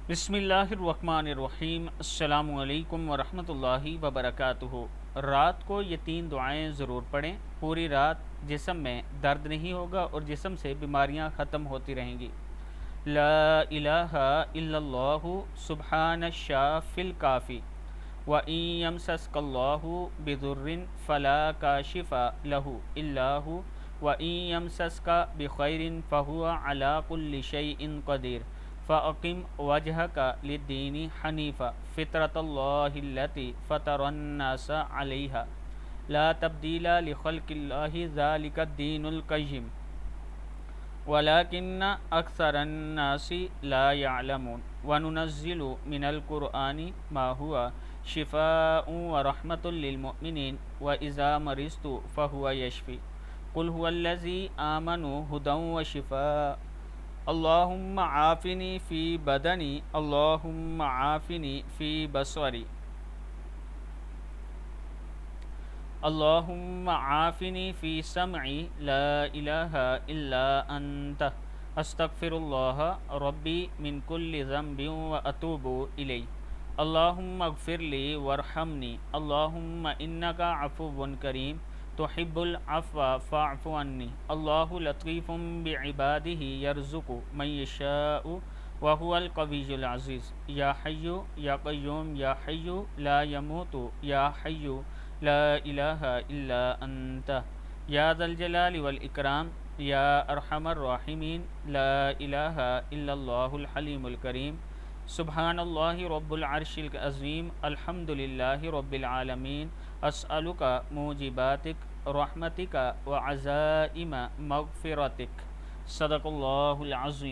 بسم اللہ الرحمن الرحیم۔ السلام علیکم ورحمۃ اللہ وبرکاتہ۔ رات کو یہ 3 دعائیں ضرور پڑھیں۔ پوری رات جسم میں درد نہیں ہوگا اور جسم سے بیماریاں ختم ہوتی رہیں گی۔ لا الہ الا اللہ سبحان الشافی الکافی وَإِن يَمْسَسْكَ اللَّهُ بِضُرٍّ فَلَا كَاشِفَ لَهُ إِلَّا هُوَ وَإِن يَمْسَسْكَ بِخَيْرٍ فَهُوَ عَلَى كُلِّ شَيْءٍ قَدِيرٌ فَأَقِمْ وَجْهَكَ لِلدِّينِ حَنِيفًا فِطْرَتَ اللَّهِ الَّتِي فَطَرَ النَّاسَ عَلَيْهَا لَا تَبْدِيلَ لِخَلْقِ اللَّهِ ذَلِكَ الدِّينُ الْقَيِّمُ وَلَكِنَّ أَكْثَرَ النَّاسِ لَا يَعْلَمُونَ وَنُنَزِّلُ مِنَ الْقُرْآنِ مَا هُوَ شِفَاءٌ وَرَحْمَةٌ لِّلْمُؤْمِنِينَ وَإِذَا مَرِضْتُ فَهُوَ يَشْفِينِ قُلْ هُوَ الَّذِي آمَنُوا هُدًى وَشِفَاءٌ اللهم عافني في بدني اللهم عافني في بصري اللهم عافني في سمعي لا إله إلا أنت أستغفر الله ربي من كل ذنب وأتوب إليه اللهم اغفر لي وارحمني اللهم إنك عفو كريم تحب العفو فاعف عني الله لطيف بعباده يرزق من يشاء وهو القوي العزيز يا حي يا قيوم يا حي لا يموت يا حي لا الہ الا انت یا ذا الجلال والاکرام یا ارحم الراحمین لا الہ الا اللہ الحلیم الکریم سبحان اللہ رب العرش العظیم الحمد للہ رب العالمین اسألک موجباتک رحمتک وعزائم مغفرتک صدق اللہ العظیم۔